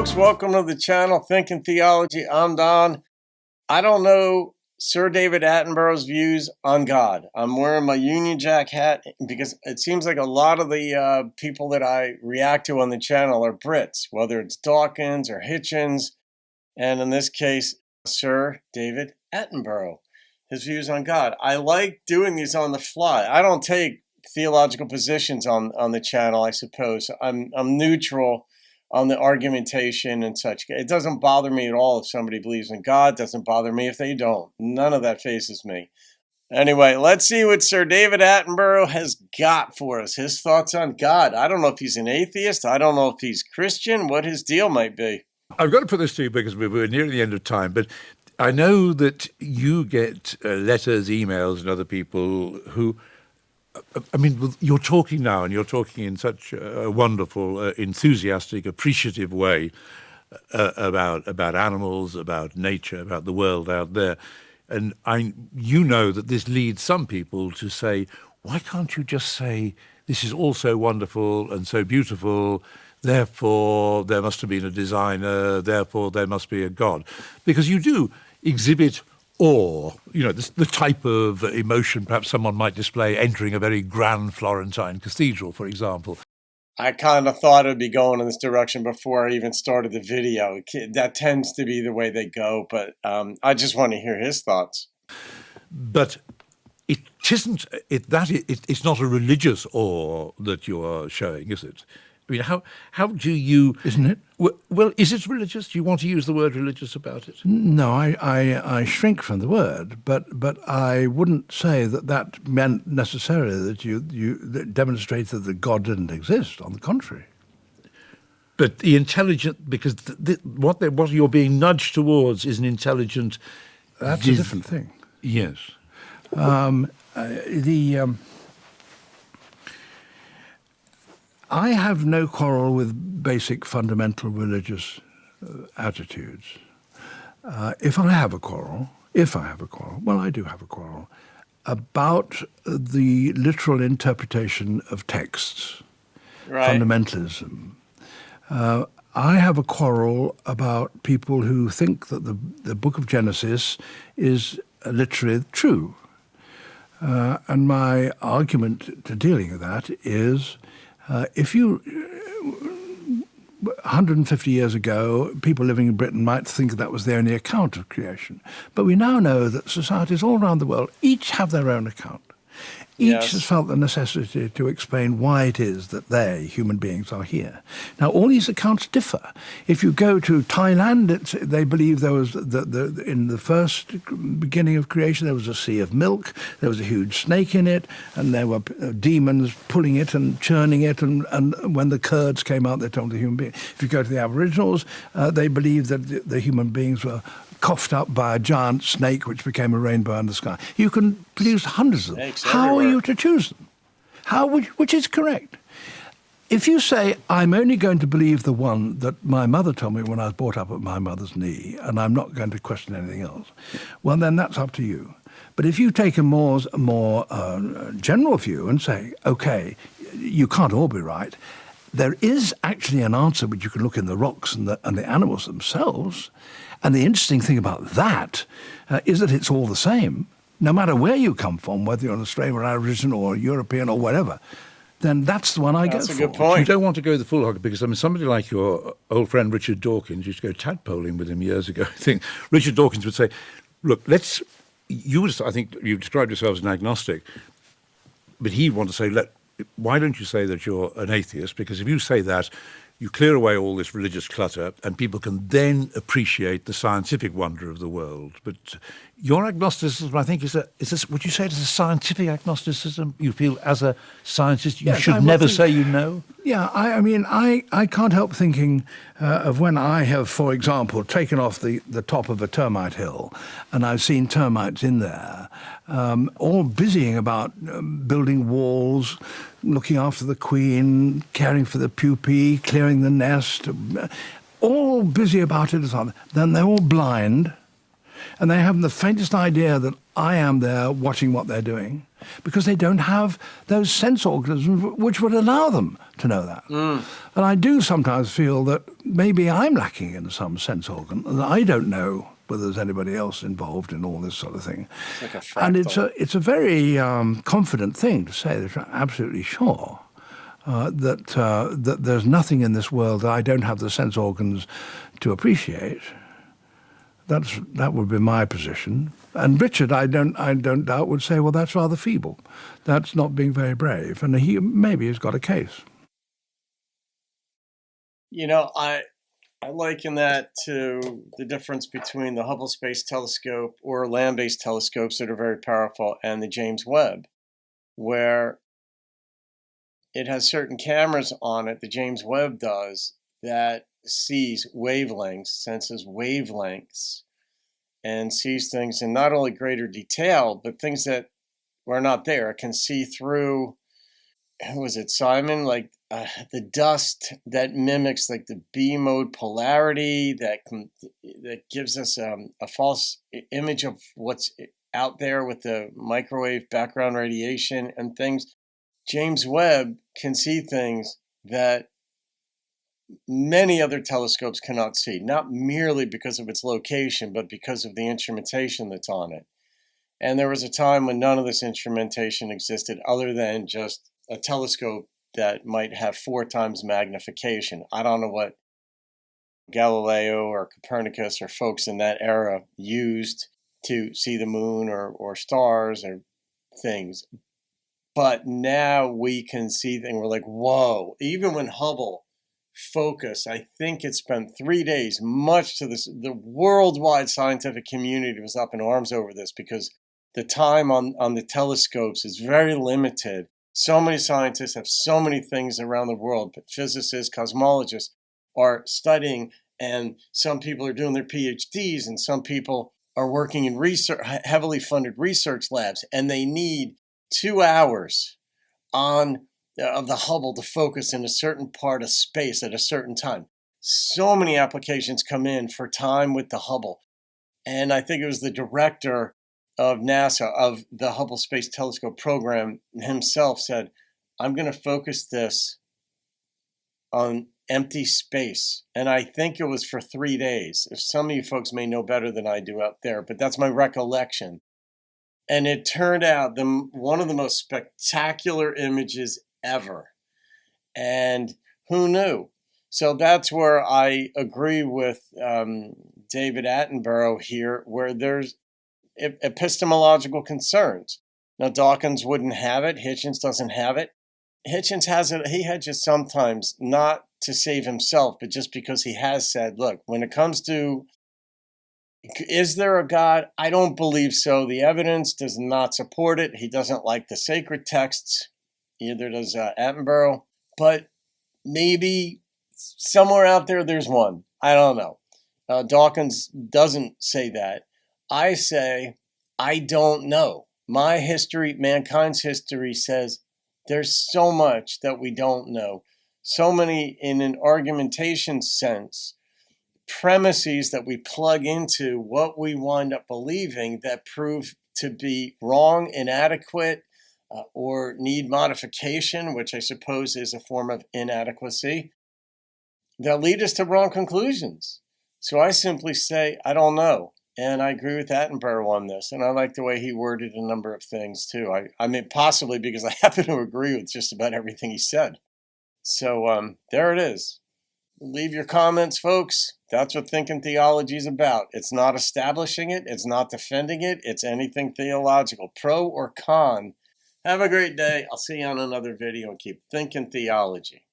folks, welcome to the channel, Thinking Theology. I'm Don. I don't know Sir David Attenborough's views on God. I'm wearing my Union Jack hat because it seems like a lot of the people that I react to on the channel are Brits, whether it's Dawkins or Hitchens, and in this case, Sir David Attenborough, his views on God. I like doing these on the fly. I don't take theological positions on the channel, I suppose. I'm neutral on the argumentation and such. It doesn't bother me at all if somebody believes in God. It doesn't bother me if they don't. None of that phases me. Anyway, let's see what Sir David Attenborough has got for us. His thoughts on God. I don't know if he's an atheist. I don't know if he's Christian, what his deal might be. I've got to put this to you because we're nearing the end of time, but I know that you get letters, emails, and other people who, I mean, you're talking now, and you're talking in such a wonderful, enthusiastic, appreciative way about animals, about nature, about the world out there. And you know that this leads some people to say, why can't you just say, this is all so wonderful and so beautiful, therefore there must have been a designer, therefore there must be a God? Because you do exhibit awe, you know, the type of emotion perhaps someone might display entering a very grand Florentine cathedral, for example. I kind of thought it would be going in this direction before I even started the video. That tends to be the way they go, but I just want to hear his thoughts. But it isn't, it's not a religious awe that you are showing, is it? I mean, how do you... Isn't it? Well, is it religious? Do you want to use the word religious about it? No, I shrink from the word, but I wouldn't say that meant necessarily that demonstrated that God didn't exist. On the contrary. But the intelligent, because what you're being nudged towards is an intelligent... That's a different thing. Yes. I have no quarrel with basic fundamental religious attitudes. If I have a quarrel, well, I do have a quarrel, about the literal interpretation of texts, Right. fundamentalism. I have a quarrel about people who think that the book of Genesis is literally true. And my argument to dealing with that is, if you, 150 years ago, people living in Britain might think that was the only account of creation. But we now know that societies all around the world each have their own account. Each has felt the necessity to explain why it is that they, human beings, are here. Now, all these accounts differ. If you go to Thailand, they believe there was, in the first beginning of creation, there was a sea of milk, there was a huge snake in it, and there were demons pulling it and churning it, and when the curds came out, they told the human being. If you go to the Aboriginals, they believe that the human beings were coughed up by a giant snake which became a rainbow in the sky. You can produce hundreds of them. How are you to choose them? Which is correct? If you say, I'm only going to believe the one that my mother told me when I was brought up at my mother's knee, and I'm not going to question anything else, well, then that's up to you. But if you take a more general view and say, okay, you can't all be right, there is actually an answer which you can look in the rocks and the animals themselves. And the interesting thing about that is that it's all the same. No matter where you come from, whether you're an Australian or Aboriginal or European or whatever, then that's the one I go for. That's a good point. You don't want to go the full hog because, I mean, somebody like your old friend Richard Dawkins, used to go tadpoling with him years ago, I think. Richard Dawkins would say, look, I think you described yourself as an agnostic, but he'd want to say, why don't you say that you're an atheist? Because if you say that, you clear away all this religious clutter and people can then appreciate the scientific wonder of the world. But your agnosticism, I think, would you say it is a scientific agnosticism? You feel as a scientist you should never say you know? Yeah, I mean, I can't help thinking of when I have, for example, taken off the top of a termite hill and I've seen termites in there, all busying about building walls, looking after the queen, caring for the pupae, clearing the nest, all busy about it as well. Then they're all blind And they haven't the faintest idea that I am there watching what they're doing, because they don't have those sense organisms which would allow them to know that. And I do sometimes feel that maybe I'm lacking in some sense organ, and I don't know whether there's anybody else involved in all this sort of thing. It's like a fractal. And it's a very confident thing to say that you're absolutely sure that there's nothing in this world that I don't have the sense organs to appreciate. That would be my position. And Richard, I don't doubt, would say, well, that's rather feeble. That's not being very brave. And he maybe has got a case. You know, I liken that to the difference between the Hubble Space Telescope or land-based telescopes that are very powerful and the James Webb, where it has certain cameras on it, the James Webb does, that sees wavelengths, senses wavelengths, and sees things in not only greater detail, but things that were not there. It can see through, who was it, Simon? Like the dust that mimics like the B mode polarity that gives us a false image of what's out there with the microwave background radiation and things. James Webb can see things that many other telescopes cannot see, not merely because of its location, but because of the instrumentation that's on it. And there was a time when none of this instrumentation existed other than just a telescope that might have 4 times magnification. I don't know what Galileo or Copernicus or folks in that era used to see the moon or stars or things. But now we can see things. We're like, whoa. Even when Hubble focused, I think it spent 3 days, much to this, the worldwide scientific community was up in arms over this because the time on the telescopes is very limited. So many scientists have so many things around the world, but physicists, cosmologists are studying, and some people are doing their PhDs, and some people are working in research, heavily funded research labs, and they need 2 hours of the Hubble to focus in a certain part of space at a certain time. So many applications come in for time with the Hubble. And I think it was the director of NASA, of the Hubble Space Telescope program himself said, I'm going to focus this on empty space. And I think it was for 3 days. If some of you folks may know better than I do out there, but that's my recollection. And it turned out one of the most spectacular images ever. And who knew? So that's where I agree with David Attenborough here, where there's epistemological concerns. Now, Dawkins wouldn't have it. Hitchens doesn't have it. Hitchens has it. He hedges sometimes, not to save himself, but just because he has said, look, when it comes to is there a God? I don't believe so. The evidence does not support it. He doesn't like the sacred texts. Either does Attenborough. But maybe somewhere out there, there's one. I don't know. Dawkins doesn't say that. I say, I don't know. My history, mankind's history says there's so much that we don't know. So many, in an argumentation sense, premises that we plug into what we wind up believing that prove to be wrong, inadequate, or need modification, which I suppose is a form of inadequacy, that lead us to wrong conclusions. So I simply say, I don't know. And I agree with Attenborough on this. And I like the way he worded a number of things too. I mean, possibly because I happen to agree with just about everything he said. So there it is. Leave your comments, folks. That's what Thinking Theology is about. It's not establishing it. It's not defending it. It's anything theological, pro or con. Have a great day. I'll see you on another video and keep thinking theology.